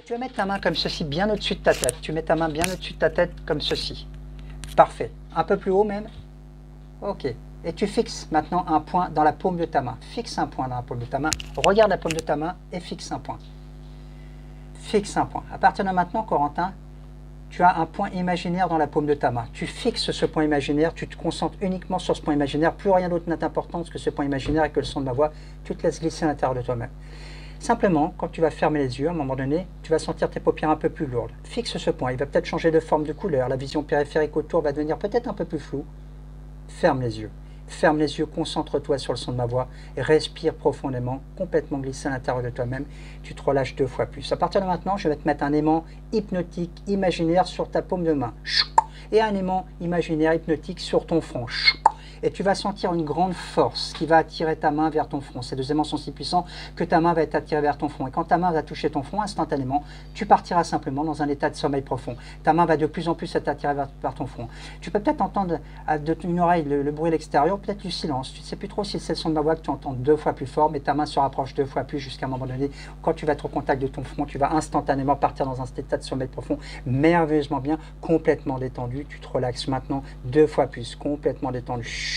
Et tu vas mettre ta main comme ceci, bien au-dessus de ta tête. Tu mets ta main bien au-dessus de ta tête, comme ceci. Parfait. Un peu plus haut même. Ok. Et tu fixes maintenant un point dans la paume de ta main. Fixe un point dans la paume de ta main. Regarde la paume de ta main et fixe un point. Fixe un point. À partir de maintenant, Corentin, tu as un point imaginaire dans la paume de ta main. Tu fixes ce point imaginaire, tu te concentres uniquement sur ce point imaginaire. Plus rien d'autre n'a d'importance que ce point imaginaire et que le son de ma voix. Tu te laisses glisser à l'intérieur de toi-même. Simplement, quand tu vas fermer les yeux, à un moment donné, tu vas sentir tes paupières un peu plus lourdes. Fixe ce point. Il va peut-être changer de forme, de couleur. La vision périphérique autour va devenir peut-être un peu plus floue. Ferme les yeux. Ferme les yeux, concentre-toi sur le son de ma voix, et respire profondément, complètement glissé à l'intérieur de toi-même. Tu te relâches 2 fois plus. À partir de maintenant, je vais te mettre un aimant hypnotique, imaginaire sur ta paume de main. Et un aimant imaginaire, hypnotique sur ton front. Et tu vas sentir une grande force qui va attirer ta main vers ton front. Ces 2 aimants sont si puissants que ta main va être attirée vers ton front. Et quand ta main va toucher ton front, instantanément, tu partiras simplement dans un état de sommeil profond. Ta main va de plus en plus être attirée vers ton front. Tu peux peut-être entendre de une oreille le bruit à l'extérieur, peut-être du silence. Tu ne sais plus trop si c'est le son de ma voix que tu entends 2 fois plus fort, mais ta main se rapproche 2 fois plus jusqu'à un moment donné. Quand tu vas être au contact de ton front, tu vas instantanément partir dans un état de sommeil profond, merveilleusement bien, complètement détendu. Tu te relaxes maintenant 2 fois plus, complètement détendu.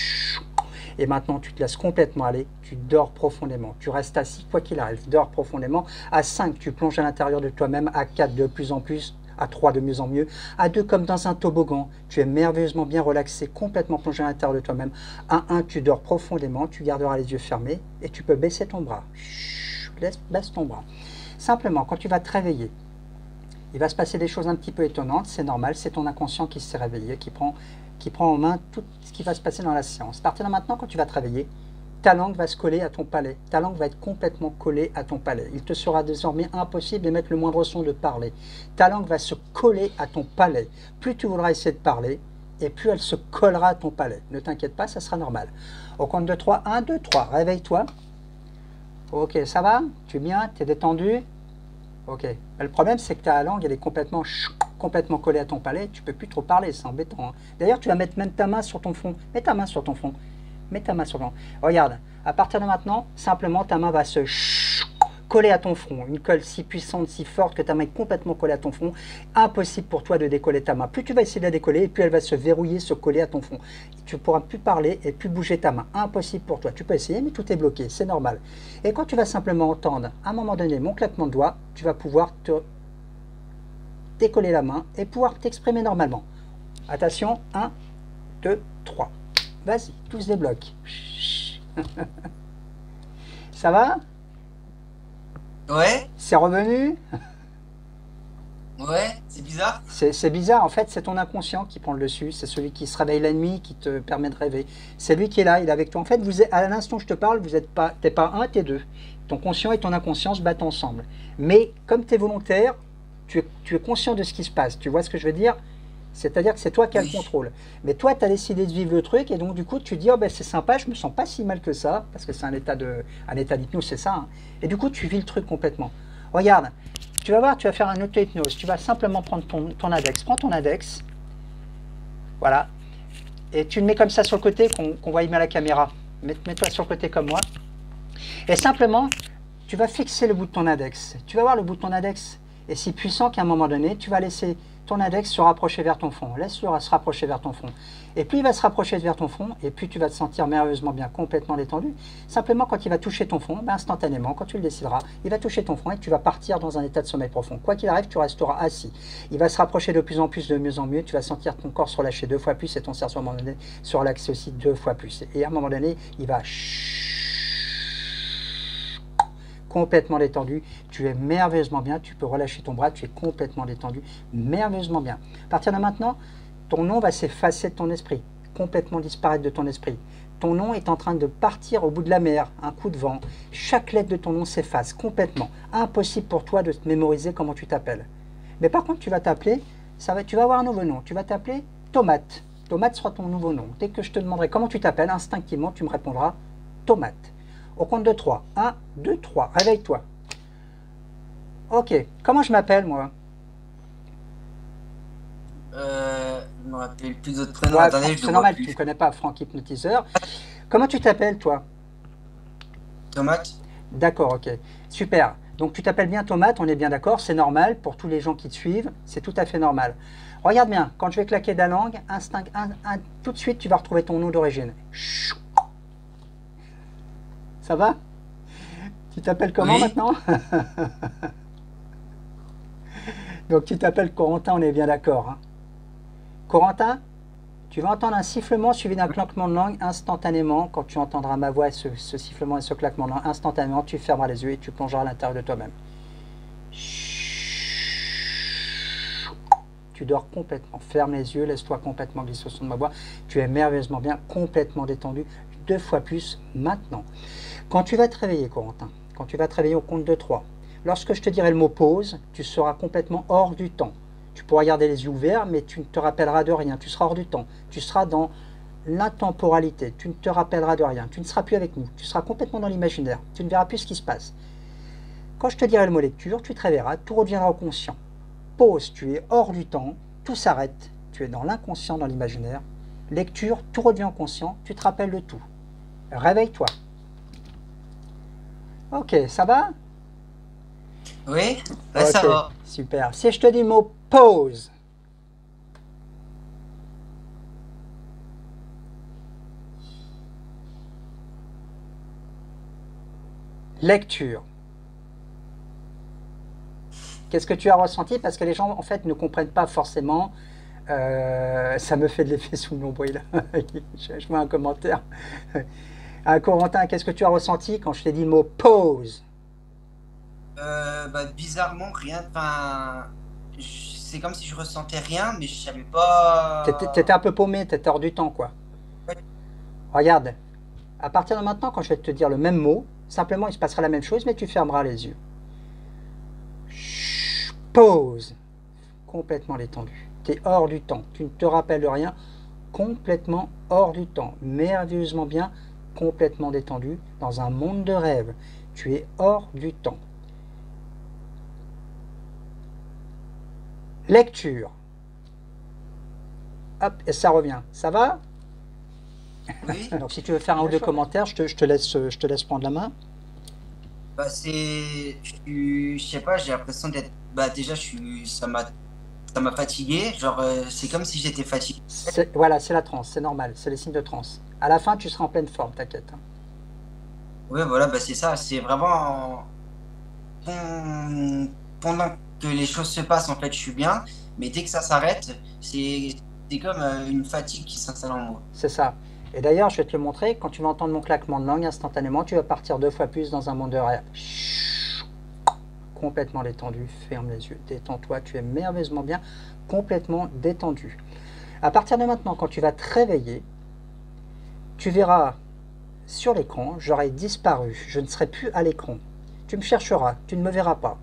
Et maintenant, tu te laisses complètement aller, tu dors profondément. Tu restes assis, quoi qu'il arrive, dors profondément. À 5, tu plonges à l'intérieur de toi-même. À 4, de plus en plus. À 3, de mieux en mieux. À 2, comme dans un toboggan. Tu es merveilleusement bien relaxé, complètement plongé à l'intérieur de toi-même. À 1, tu dors profondément, tu garderas les yeux fermés et tu peux baisser ton bras. Baisse ton bras. Simplement, quand tu vas te réveiller, il va se passer des choses un petit peu étonnantes. C'est normal, c'est ton inconscient qui s'est réveillé, qui prend en main tout ce qui va se passer dans la séance. À partir de maintenant, quand tu vas te réveiller, ta langue va se coller à ton palais. Ta langue va être complètement collée à ton palais. Il te sera désormais impossible d'émettre le moindre son de parler. Ta langue va se coller à ton palais. Plus tu voudras essayer de parler, et plus elle se collera à ton palais. Ne t'inquiète pas, ça sera normal. Au compte de 3, 1, 2, 3, réveille-toi. Ok, ça va? Tu es bien? Tu es détendu? Ok. Le problème, c'est que ta langue, elle est complètement collée à ton palais. Tu ne peux plus trop parler, c'est embêtant. Hein. D'ailleurs, tu vas mettre même ta main sur ton front. Mets ta main sur ton front. Mets ta main sur ton front. Regarde, à partir de maintenant, simplement, ta main va se coller à ton front. Une colle si puissante, si forte que ta main est complètement collée à ton front. Impossible pour toi de décoller ta main. Plus tu vas essayer de la décoller, et plus elle va se verrouiller, se coller à ton front. Tu ne pourras plus parler et plus bouger ta main. Impossible pour toi. Tu peux essayer, mais tout est bloqué. C'est normal. Et quand tu vas simplement entendre, à un moment donné, mon claquement de doigts, tu vas pouvoir te décoller la main et pouvoir t'exprimer normalement. Attention, 1, 2, 3. Vas-y, tout se débloque. Ça va? Ouais, C'est revenu? ouais, c'est bizarre. C'est bizarre, en fait, c'est ton inconscient qui prend le dessus, c'est celui qui se réveille la nuit, qui te permet de rêver. C'est lui qui est là, il est avec toi. En fait, à l'instant où je te parle, vous n'êtes pas, t'es pas un, t'es deux. Ton conscient et ton inconscient se battent ensemble. Mais comme tu es volontaire, tu es conscient de ce qui se passe. Tu vois ce que je veux dire? C'est-à-dire que c'est toi qui as le Oui, contrôle. Mais toi, tu as décidé de vivre le truc, et donc du coup, tu te dis, oh, ben, c'est sympa, je me sens pas si mal que ça, parce que c'est un état d'hypnose, c'est ça. Hein. Et du coup, tu vis le truc complètement. Regarde, tu vas voir, tu vas faire un auto-hypnose. Tu vas simplement prendre ton index. Prends ton index, voilà, et tu le mets comme ça sur le côté, qu'on voit bien à la caméra. Mets-toi sur le côté comme moi. Et simplement, tu vas fixer le bout de ton index. Tu vas voir le bout de ton index est si puissant qu'à un moment donné, tu vas laisser ton index se rapprocher vers ton front. Laisse-le se rapprocher vers ton front. Et plus il va se rapprocher vers ton front, et plus tu vas te sentir merveilleusement bien, complètement détendu. Simplement, quand il va toucher ton front, ben instantanément, quand tu le décideras, il va toucher ton front et tu vas partir dans un état de sommeil profond. Quoi qu'il arrive, tu resteras assis. Il va se rapprocher de plus en plus, de mieux en mieux. Tu vas sentir ton corps se relâcher 2 fois plus et ton cerveau à un moment donné se relaxer aussi 2 fois plus. Et à un moment donné, il va complètement détendu, tu es merveilleusement bien, tu peux relâcher ton bras, tu es complètement détendu, merveilleusement bien. À partir de maintenant, ton nom va s'effacer de ton esprit, complètement disparaître de ton esprit. Ton nom est en train de partir au bout de la mer, un coup de vent. Chaque lettre de ton nom s'efface complètement. Impossible pour toi de te mémoriser comment tu t'appelles. Mais par contre, tu vas t'appeler, tu vas avoir un nouveau nom, tu vas t'appeler Tomate. Tomate sera ton nouveau nom. Dès que je te demanderai comment tu t'appelles, instinctivement, tu me répondras Tomate. Au compte de 3. 1, 2, 3. Réveille-toi. Ok. Comment je m'appelle, moi? je me rappelle plus d'autres prénoms. Ouais, Attendez, je c'est le vois normal, tu ne me plus. connais pas, Franck Hypnotiseur. Comment tu t'appelles, toi? Tomate. D'accord, ok. Super. Donc tu t'appelles bien Tomate, on est bien d'accord, c'est normal pour tous les gens qui te suivent, c'est tout à fait normal. Regarde bien, quand je vais claquer de la langue, tout de suite tu vas retrouver ton nom d'origine. Ça va? Tu t'appelles comment Oui. maintenant? Donc tu t'appelles Corentin, on est bien d'accord. Hein. Corentin, tu vas entendre un sifflement suivi d'un claquement de langue instantanément. Quand tu entendras ma voix, ce sifflement et ce claquement de langue, instantanément, tu fermeras les yeux et tu plongeras à l'intérieur de toi-même. Tu dors complètement. Ferme les yeux, laisse-toi complètement glisser au son de ma voix. Tu es merveilleusement bien, complètement détendu, 2 fois plus maintenant. Quand tu vas te réveiller, Corentin, quand tu vas te réveiller au compte de 3, lorsque je te dirai le mot pause, tu seras complètement hors du temps. Tu pourras garder les yeux ouverts, mais tu ne te rappelleras de rien. Tu seras hors du temps. Tu seras dans l'intemporalité. Tu ne te rappelleras de rien. Tu ne seras plus avec nous. Tu seras complètement dans l'imaginaire. Tu ne verras plus ce qui se passe. Quand je te dirai le mot lecture, tu te réveilleras, tout reviendra au conscient. Pause, tu es hors du temps, tout s'arrête. Tu es dans l'inconscient, dans l'imaginaire. Lecture, tout revient au conscient, tu te rappelles de tout. Réveille-toi. Ok, ça va? Oui, ouais, ça Ok, va. super. Si je te dis le mot pause, lecture, qu'est-ce que tu as ressenti? Parce que les gens, en fait, ne comprennent pas forcément. Ça me fait de l'effet sous le nombril. Je vois un commentaire. Corentin, qu'est-ce que tu as ressenti quand je t'ai dit le mot pause? Bah, bizarrement, rien. Enfin, c'est comme si je ressentais rien, mais je savais pas. T'étais un peu paumé, t'étais hors du temps, quoi. Ouais. Regarde, à partir de maintenant, quand je vais te dire le même mot, simplement il se passera la même chose, mais tu fermeras les yeux. Pause. Complètement détendu. Tu es hors du temps. Tu ne te rappelles de rien. Complètement hors du temps. Merveilleusement bien, complètement détendu, dans un monde de rêve. Tu es hors du temps. Lecture. Hop, et ça revient. Ça va? Oui. Donc si tu veux faire un ou deux commentaires, je te laisse prendre la main. Bah, je sais pas, j'ai l'impression d'être. Bah, déjà, ça m'a fatigué. Genre, c'est comme si j'étais fatigué. Voilà, c'est la transe, c'est normal, c'est les signes de transe. À la fin, tu seras en pleine forme, t'inquiète. Ouais, voilà, bah, c'est ça. C'est vraiment. Pendant que les choses se passent, en fait, je suis bien. Mais dès que ça s'arrête, c'est comme une fatigue qui s'installe en moi. C'est ça. Et d'ailleurs, je vais te le montrer, quand tu vas entendre mon claquement de langue, instantanément, tu vas partir 2 fois plus dans un monde de rêve. Complètement détendu, ferme les yeux, détends-toi, tu es merveilleusement bien, complètement détendu. À partir de maintenant, quand tu vas te réveiller, tu verras sur l'écran, j'aurai disparu, je ne serai plus à l'écran. Tu me chercheras, tu ne me verras pas.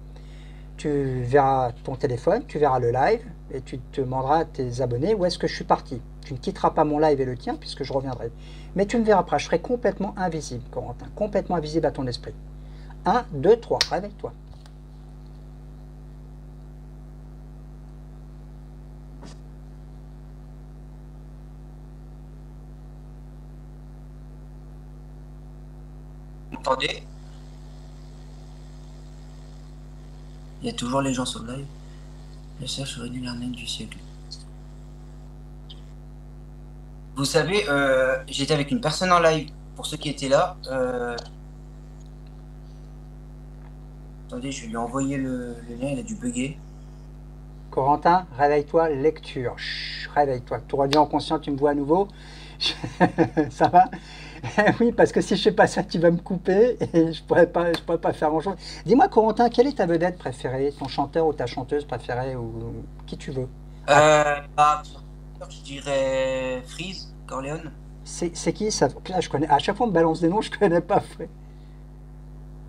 Tu verras ton téléphone, tu verras le live et tu te demanderas à tes abonnés où est-ce que je suis parti. Tu ne quitteras pas mon live et le tien puisque je reviendrai. Mais tu ne verras pas, je serai complètement invisible, Corentin, complètement invisible à ton esprit. 1, 2, 3, réveille-toi. Vous entendez? Il y a toujours les gens sur le live. Le search aurait dû l'arnaque du siècle. Vous savez, j'étais avec une personne en live. Pour ceux qui étaient là, attendez, je vais lui envoyer le lien, il a dû bugger. Corentin, réveille-toi, lecture. Réveille-toi. Tout revient en conscient, tu me vois à nouveau. Ça va? Oui, parce que si je fais pas ça, tu vas me couper et je pourrais pas faire grand-chose. Dis-moi, Corentin, quelle est ta vedette préférée, ton chanteur ou ta chanteuse préférée ou qui tu veux? Bah, je dirais Freeze, Corleone. C'est qui ça? Là, je connais. À chaque fois, on me balance des noms, je connais pas.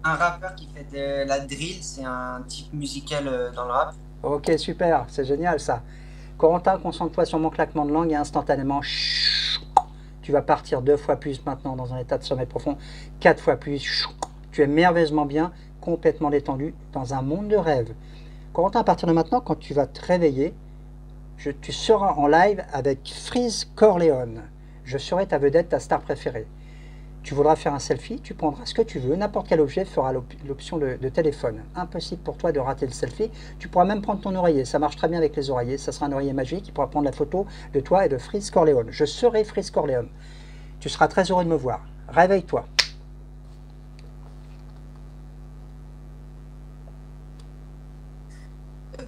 Un rappeur qui fait de la drill, c'est un type musical dans le rap. Ok, super, c'est génial ça. Corentin, concentre-toi sur mon claquement de langue et instantanément, tu vas partir 2 fois plus maintenant dans un état de sommeil profond, 4 fois plus. Tu es merveilleusement bien, complètement détendu, dans un monde de rêve. Corentin, à partir de maintenant, quand tu vas te réveiller, tu seras en live avec Freeze Corleone. Je serai ta vedette, ta star préférée. Tu voudras faire un selfie, tu prendras ce que tu veux, n'importe quel objet fera l'option de téléphone. Impossible pour toi de rater le selfie. Tu pourras même prendre ton oreiller, ça marche très bien avec les oreillers. Ça sera un oreiller magique qui pourra prendre la photo de toi et de Freeze Corleone. Je serai Freeze Corleone. Tu seras très heureux de me voir. Réveille-toi.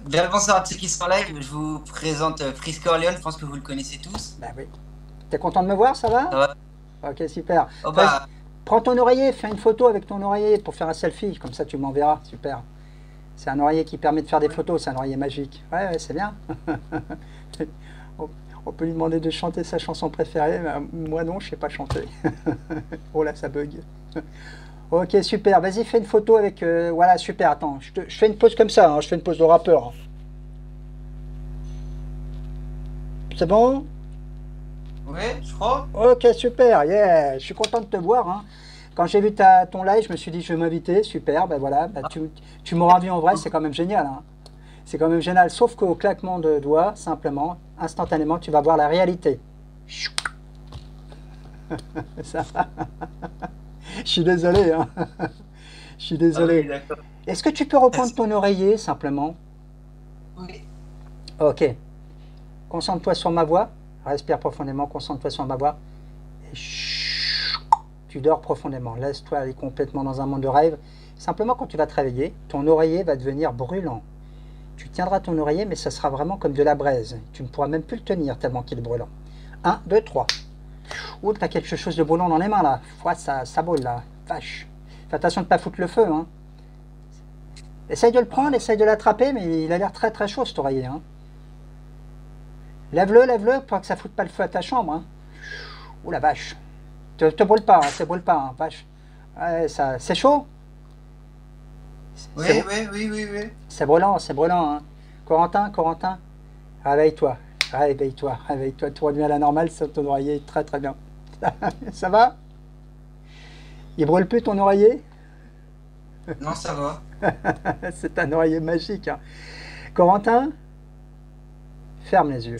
Bien bonsoir à ceux qui sont en live. Je vous présente Freeze Corleone. Je pense que vous le connaissez tous. Bah oui. T'es content de me voir, ça va? Ça va? Ok, super. Oh bah, Prends ton oreiller, fais une photo avec ton oreiller pour faire un selfie. Comme ça, tu m'enverras. Super. C'est un oreiller qui permet de faire des photos. C'est un oreiller magique. Ouais, ouais, c'est bien. On peut lui demander de chanter sa chanson préférée. Mais moi, non, je sais pas chanter. Oh là, ça bug. Ok, super. Vas-y, fais une photo avec... voilà, super. Attends, je fais une pose comme ça. Hein. Je fais une pose de rappeur. Hein. C'est bon? ouais, je crois. Ok, super. Yeah. Je suis content de te voir. Hein. Quand j'ai vu ton live, je me suis dit, je vais m'inviter. Super. Ben voilà. Ben, tu m'auras vu en vrai. C'est quand même génial. Hein. C'est quand même génial. Sauf qu'au claquement de doigts, simplement, instantanément, tu vas voir la réalité. Ça. Je suis désolé. Hein. Je suis désolé. Ah oui, Est-ce que tu peux reprendre ton oreiller, simplement? oui. Ok. Concentre-toi sur ma voix. Respire profondément, concentre-toi sur ma voix. Et tu dors profondément. Laisse-toi aller complètement dans un monde de rêve. Simplement, quand tu vas te réveiller, ton oreiller va devenir brûlant. Tu tiendras ton oreiller, mais ça sera vraiment comme de la braise. Tu ne pourras même plus le tenir tellement qu'il est brûlant. 1, 2, 3. Ouh, t'as quelque chose de brûlant dans les mains, là. Ouais, ça brûle, là. Vache. Fais attention de ne pas foutre le feu, hein. Essaye de le prendre, essaye de l'attraper, mais il a l'air très très chaud, cet oreiller, hein. Lève-le, pour que ça foute pas le feu à ta chambre, hein. Ouh, la vache. Te brûle pas, hein, te brûle pas, hein, vache. Ouais, c'est chaud? Oui, oui. C'est brûlant, hein. Corentin, réveille-toi, réveille-toi, tout revient à la normale, c'est ton oreiller, très très bien. Ça va? Il brûle plus ton oreiller? Non, ça va. C'est un oreiller magique, hein. Corentin, ferme les yeux,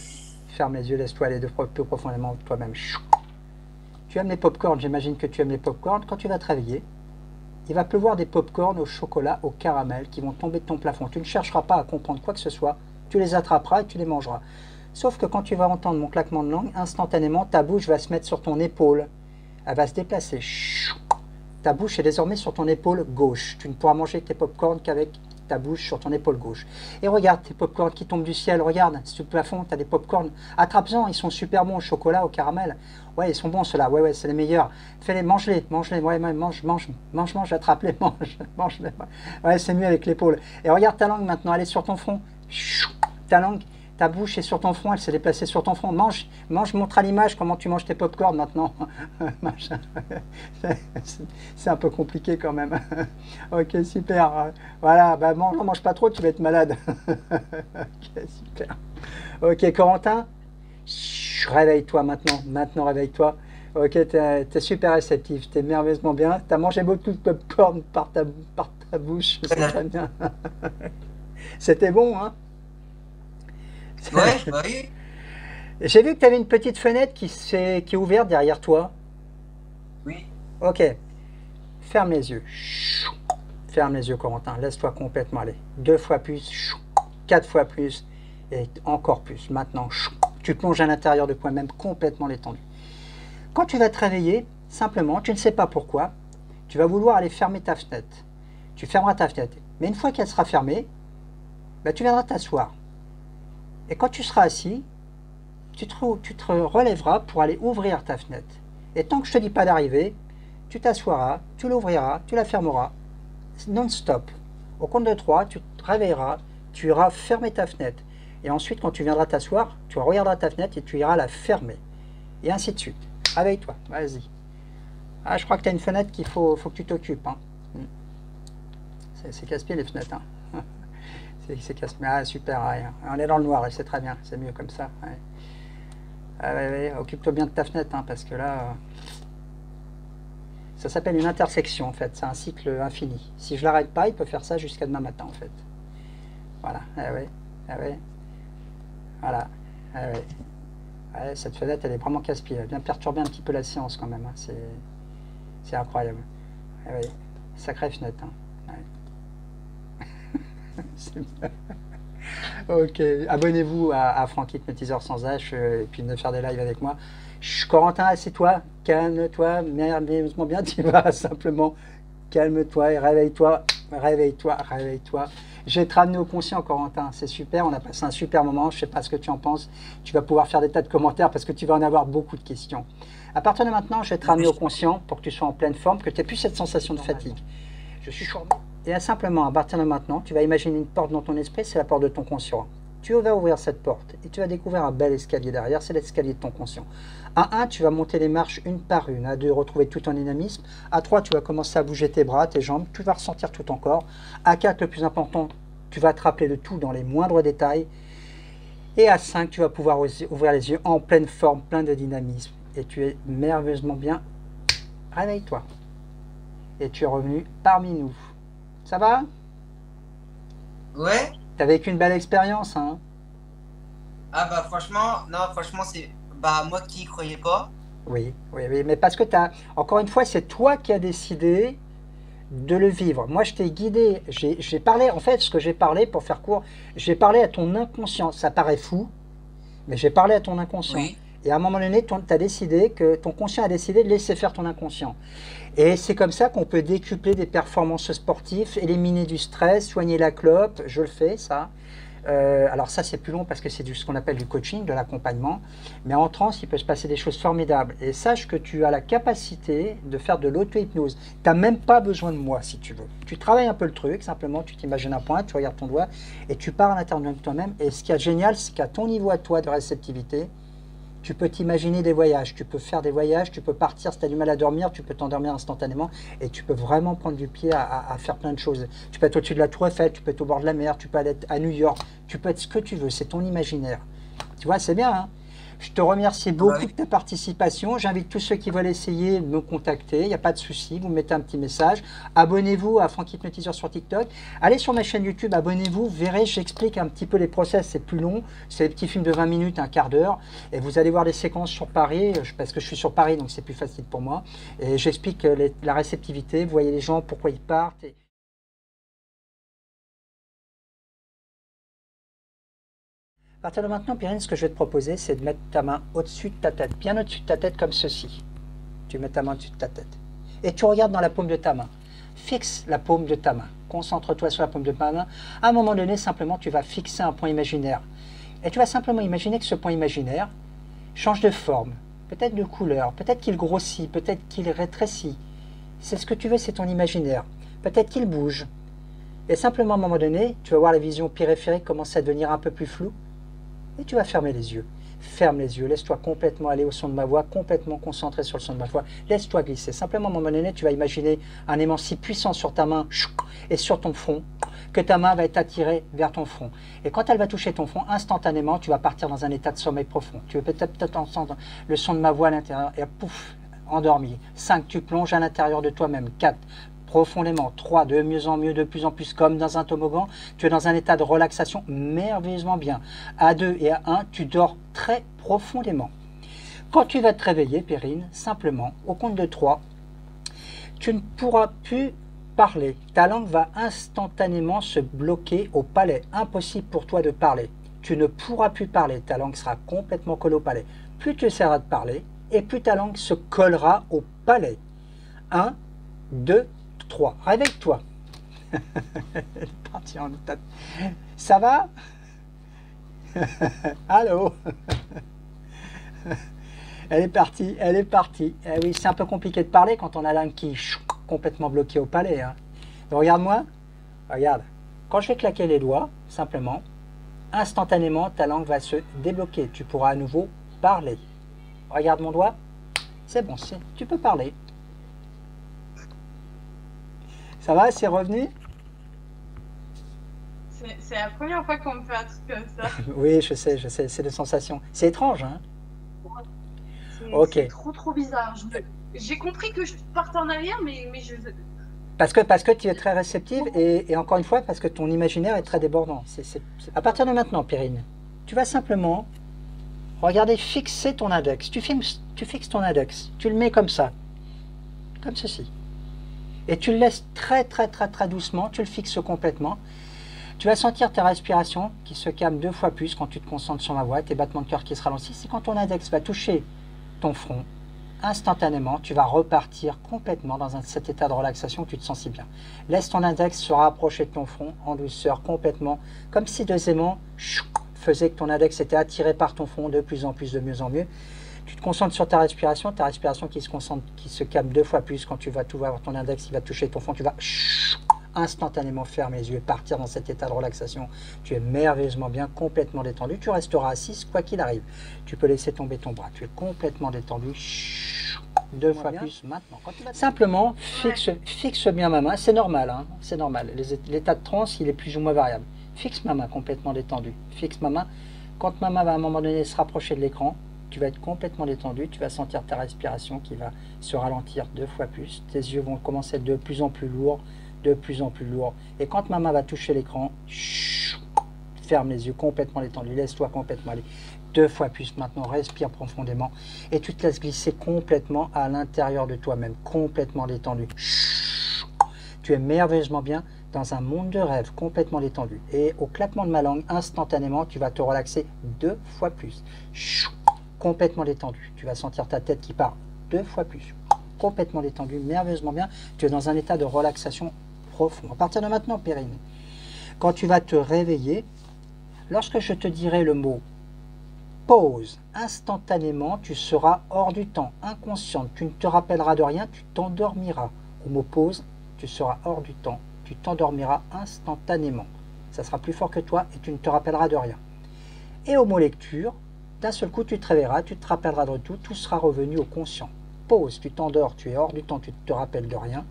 laisse-toi aller plus profondément toi-même. Tu aimes les pop-corns, j'imagine que tu aimes les pop-corns. Quand tu vas te réveiller, il va pleuvoir des pop-corns au chocolat, au caramel qui vont tomber de ton plafond. Tu ne chercheras pas à comprendre quoi que ce soit, tu les attraperas et tu les mangeras. Sauf que quand tu vas entendre mon claquement de langue, instantanément, ta bouche va se mettre sur ton épaule. Elle va se déplacer. Ta bouche est désormais sur ton épaule gauche. Tu ne pourras manger tes pop-corns qu'avec ta bouche sur ton épaule gauche. Et regarde tes pop-corns qui tombent du ciel. Regarde, sur le plafond, tu as des pop-corns. Attrape-en, ils sont super bons au chocolat, au caramel. Ouais, ils sont bons ceux-là. Ouais, c'est les meilleurs. Fais-les, mange-les. Ouais, mange, attrape-les, mange-les. Ouais, c'est mieux avec l'épaule. Et regarde ta langue maintenant, elle est sur ton front. Ta langue, ta bouche est sur ton front, elle s'est déplacée sur ton front. Mange, montre à l'image comment tu manges tes pop-corns maintenant. C'est un peu compliqué quand même. Ok, super. Voilà, bah mange pas trop, tu vas être malade. Ok, super. Ok, Corentin, réveille-toi maintenant réveille-toi. Ok, t'es super réceptif, t'es merveilleusement bien. T'as mangé beaucoup de pop-corn par ta bouche, c'est très bien. C'était bon, hein? Ouais, bah oui. J'ai vu que tu avais une petite fenêtre qui est ouverte derrière toi. Oui. Ok. Ferme les yeux. Ferme les yeux, Corentin. Laisse-toi complètement aller. 2 fois plus. 4 fois plus. Et encore plus. Maintenant, tu plonges à l'intérieur de toi-même complètement détendu. Quand tu vas te réveiller, simplement, tu ne sais pas pourquoi, tu vas vouloir aller fermer ta fenêtre. Tu fermeras ta fenêtre. Mais une fois qu'elle sera fermée, bah, tu viendras t'asseoir. Et quand tu seras assis, tu te relèveras pour aller ouvrir ta fenêtre. Et tant que je ne te dis pas d'arriver, tu t'assoiras, tu l'ouvriras, tu la fermeras, non-stop. Au compte de 3, tu te réveilleras, tu iras fermer ta fenêtre. Et ensuite, quand tu viendras t'asseoir, tu regarderas ta fenêtre et tu iras la fermer. Et ainsi de suite. Réveille-toi, vas-y. Ah, je crois que tu as une fenêtre qu'il faut que tu t'occupes. Hein. C'est casse-pied les fenêtres. Hein. C'est casse-pied. Ah, super. Ouais. On est dans le noir et c'est très bien. C'est mieux comme ça. Ouais. Ah, ouais, occupe-toi bien de ta fenêtre, hein, parce que là, ça s'appelle une intersection en fait, c'est un cycle infini. Si je l'arrête pas, il peut faire ça jusqu'à demain matin en fait. Voilà, voilà, cette fenêtre elle est vraiment casse-pied, elle vient perturber un petit peu la séance quand même. Hein. C'est incroyable. Ah oui, sacrée fenêtre. Hein. Ouais. Ok, abonnez-vous à Franck Hypnotiseur sans H et puis de faire des lives avec moi. Corentin, assieds-toi, calme-toi, merveilleusement bien, tu vas simplement calme-toi et réveille-toi, réveille-toi, réveille-toi. Je vais te ramener au conscient, Corentin, c'est super, on a passé un super moment, je ne sais pas ce que tu en penses, tu vas pouvoir faire des tas de commentaires parce que tu vas en avoir beaucoup de questions. À partir de maintenant, je vais te ramener au conscient pour que tu sois en pleine forme, que tu n'aies plus cette sensation de fatigue. Je suis formé. Et simplement, à partir de maintenant, tu vas imaginer une porte dans ton esprit, c'est la porte de ton conscient. Tu vas ouvrir cette porte et tu vas découvrir un bel escalier derrière, c'est l'escalier de ton conscient. À 1, tu vas monter les marches une par une. À 2, retrouver tout ton dynamisme. À 3, tu vas commencer à bouger tes bras, tes jambes, tu vas ressentir tout ton corps. À 4, le plus important, tu vas te rappeler de tout dans les moindres détails. Et à 5, tu vas pouvoir ouvrir les yeux en pleine forme, plein de dynamisme. Et tu es merveilleusement bien. Réveille-toi. Et tu es revenu parmi nous. Ça va? Ouais. T'as vécu une belle expérience, hein? Ah bah franchement, non, franchement, c'est... Bah moi qui y croyais pas. Oui, oui, oui, mais parce que encore une fois, c'est toi qui as décidé de le vivre. Moi, je t'ai guidé, j'ai parlé, en fait, ce que j'ai parlé, pour faire court, j'ai parlé à ton inconscient. Ça paraît fou, mais j'ai parlé à ton inconscient. Oui. Et à un moment donné, t'as décidé que ton conscient a décidé de laisser faire ton inconscient. Et c'est comme ça qu'on peut décupler des performances sportives, éliminer du stress, soigner la clope. Je le fais, ça. Alors ça, c'est plus long parce que c'est ce qu'on appelle du coaching, de l'accompagnement. Mais en transe, il peut se passer des choses formidables. Et sache que tu as la capacité de faire de l'auto-hypnose. Tu n'as même pas besoin de moi, si tu veux. Tu travailles un peu le truc, simplement, tu t'imagines un point, tu regardes ton doigt et tu pars à l'intérieur de toi-même. Et ce qui est génial, c'est qu'à ton niveau à toi de réceptivité, tu peux t'imaginer des voyages, tu peux faire des voyages, tu peux partir, si tu as du mal à dormir, tu peux t'endormir instantanément et tu peux vraiment prendre du pied à faire plein de choses. Tu peux être au-dessus de la Tour Eiffel, tu peux être au bord de la mer, tu peux aller à New York, tu peux être ce que tu veux, c'est ton imaginaire. Tu vois, c'est bien, hein? Je te remercie beaucoup de ta participation. J'invite tous ceux qui veulent essayer de me contacter. Il n'y a pas de souci. Vous mettez un petit message. Abonnez-vous à Franck Hypnotiseur sur TikTok. Allez sur ma chaîne YouTube, abonnez-vous. Vous verrez, j'explique un petit peu les process. C'est plus long. C'est des petits films de 20 minutes, un quart d'heure. Et vous allez voir les séquences sur Paris, parce que je suis sur Paris, donc c'est plus facile pour moi. Et j'explique la réceptivité. Vous voyez les gens, pourquoi ils partent. À partir de maintenant, Périne, ce que je vais te proposer, c'est de mettre ta main au-dessus de ta tête, bien au-dessus de ta tête comme ceci. Tu mets ta main au-dessus de ta tête. Et tu regardes dans la paume de ta main. Fixe la paume de ta main. Concentre-toi sur la paume de ta main. À un moment donné, simplement, tu vas fixer un point imaginaire. Et tu vas simplement imaginer que ce point imaginaire change de forme, peut-être de couleur, peut-être qu'il grossit, peut-être qu'il rétrécit. C'est ce que tu veux, c'est ton imaginaire. Peut-être qu'il bouge. Et simplement, à un moment donné, tu vas voir la vision périphérique commencer à devenir un peu plus floue. Et tu vas fermer les yeux. Ferme les yeux, laisse-toi complètement aller au son de ma voix, complètement concentré sur le son de ma voix. Laisse-toi glisser. Simplement, à un moment donné, tu vas imaginer un aimant si puissant sur ta main et sur ton front, que ta main va être attirée vers ton front. Et quand elle va toucher ton front, instantanément, tu vas partir dans un état de sommeil profond. Tu vas peut-être entendre le son de ma voix à l'intérieur et pouf, endormi. 5, tu plonges à l'intérieur de toi-même. 4, profondément. 3, de mieux en mieux, de plus en plus comme dans un toboggan. Tu es dans un état de relaxation merveilleusement bien. À 2 et à 1, tu dors très profondément. Quand tu vas te réveiller, Périne, simplement, au compte de 3, tu ne pourras plus parler. Ta langue va instantanément se bloquer au palais. Impossible pour toi de parler. Tu ne pourras plus parler. Ta langue sera complètement collée au palais. Plus tu essaieras de parler, et plus ta langue se collera au palais. 1, 2, 3. Réveille-toi. Ça va? Allô? Elle est partie, elle est partie. Eh oui, c'est un peu compliqué de parler quand on a la langue qui est complètement bloquée au palais. Hein. Regarde-moi. Regarde. Quand je vais claquer les doigts, simplement, instantanément, ta langue va se débloquer. Tu pourras à nouveau parler. Regarde mon doigt. C'est bon, tu peux parler. Ça va, c'est revenu? C'est la première fois qu'on me fait un truc comme ça. Oui, je sais, c'est des sensations. C'est étrange, hein? C'est trop bizarre. J'ai compris que je partais en arrière, mais je... Parce que tu es très réceptive et encore une fois, parce que ton imaginaire est très débordant. À partir de maintenant, Périne, tu vas simplement regarder, fixer ton index. Tu fixes ton index, tu le mets comme comme ceci. Et tu le laisses très doucement, tu le fixes complètement. Tu vas sentir ta respiration qui se calme 2 fois plus quand tu te concentres sur ma voix, tes battements de cœur qui se ralentissent. Et quand ton index va toucher ton front, instantanément, tu vas repartir complètement dans cet état de relaxation où tu te sens si bien. Laisse ton index se rapprocher de ton front en douceur, complètement, comme si 2 aimants faisaient que ton index était attiré par ton front de plus en plus, de mieux en mieux. Tu te concentres sur ta respiration qui se calme 2 fois plus quand tu vas tout voir ton index, il va toucher ton front, tu vas instantanément fermer les yeux et partir dans cet état de relaxation. Tu es merveilleusement bien, complètement détendu. Tu resteras assis quoi qu'il arrive. Tu peux laisser tomber ton bras. Tu es complètement détendu. 2 fois plus maintenant. Simplement, fixe bien ma main. C'est normal, hein, c'est normal. L'état de transe, il est plus ou moins variable. Fixe ma main complètement détendue. Fixe ma main. Quand ma main va à un moment donné se rapprocher de l'écran, tu vas être complètement détendu. Tu vas sentir ta respiration qui va se ralentir 2 fois plus. Tes yeux vont commencer à être de plus en plus lourds. De plus en plus lourd. Et quand ma main va toucher l'écran, ferme les yeux complètement détendus, laisse-toi complètement aller. 2 fois plus maintenant, respire profondément et tu te laisses glisser complètement à l'intérieur de toi-même, complètement détendu. Tu es merveilleusement bien dans un monde de rêve, complètement détendu. Et au claquement de ma langue, instantanément, tu vas te relaxer 2 fois plus. Complètement détendu. Tu vas sentir ta tête qui part 2 fois plus. Complètement détendu, merveilleusement bien. Tu es dans un état de relaxation profond. À partir de maintenant, Perrine, quand tu vas te réveiller, lorsque je te dirai le mot pause, instantanément, tu seras hors du temps, inconsciente. Tu ne te rappelleras de rien, tu t'endormiras. Au mot pause, tu seras hors du temps. Tu t'endormiras instantanément. Ça sera plus fort que toi et tu ne te rappelleras de rien. Et au mot lecture, d'un seul coup, tu te réveilleras, tu te rappelleras de tout, tout sera revenu au conscient. Pause, tu t'endors, tu es hors du temps, tu ne te rappelles de rien.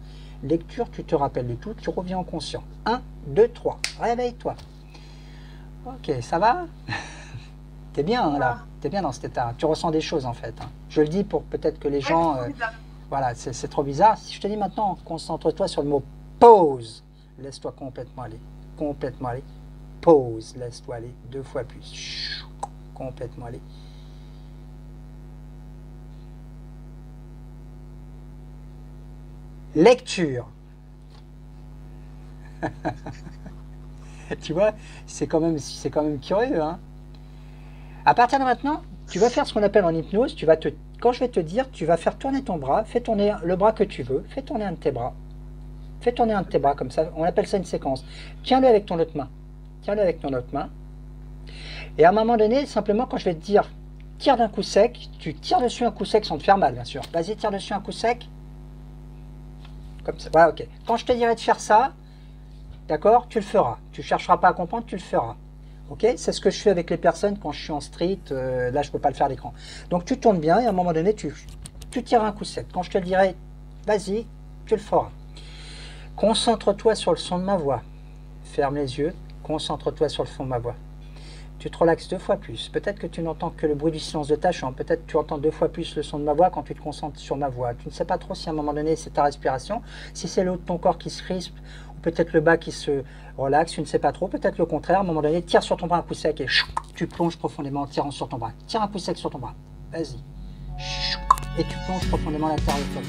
Lecture, tu te rappelles de tout, tu reviens au conscient. 1, 2, 3, réveille-toi. Ok, ça va? T'es bien hein, là, t'es bien dans cet état. Tu ressens des choses en fait. Hein. Je le dis pour peut-être que les gens... voilà, c'est trop bizarre. Si je te dis maintenant, concentre-toi sur le mot pause. Laisse-toi complètement aller. Complètement aller. Pause, laisse-toi aller 2 fois plus. Complètement aller. Lecture. Tu vois, c'est quand même curieux. Hein. À partir de maintenant, tu vas faire ce qu'on appelle en hypnose. Quand je vais te dire, tu vas faire tourner ton bras. Fais tourner le bras que tu veux. Fais tourner un de tes bras. Fais tourner un de tes bras comme ça. On appelle ça une séquence. Tiens-le avec ton autre main. Tiens-le avec ton autre main. Et à un moment donné, simplement, quand je vais te dire, tire d'un coup sec, tu tires dessus un coup sec sans te faire mal, bien sûr. Vas-y, tire dessus un coup sec. Comme ça. Voilà, ok. Quand je te dirai de faire ça, d'accord, tu le feras. Tu ne chercheras pas à comprendre, tu le feras. Ok, c'est ce que je fais avec les personnes quand je suis en street. Là, je ne peux pas le faire à l'écran. Donc, tu tournes bien et à un moment donné, tu tires un coup sec. Quand je te le dirai, vas-y, tu le feras. Concentre-toi sur le son de ma voix. Ferme les yeux. Concentre-toi sur le son de ma voix. Tu te relaxes 2 fois plus. Peut-être que tu n'entends que le bruit du silence de ta chambre. Peut-être que tu entends 2 fois plus le son de ma voix quand tu te concentres sur ma voix. Tu ne sais pas trop si à un moment donné c'est ta respiration, si c'est le haut de ton corps qui se crispe, ou peut-être le bas qui se relaxe, tu ne sais pas trop. Peut-être le contraire, à un moment donné, tire sur ton bras un coup sec et tu plonges profondément en tirant sur ton bras. Tire un coup sec sur ton bras. Vas-y. Et tu plonges profondément à l'intérieur de toi.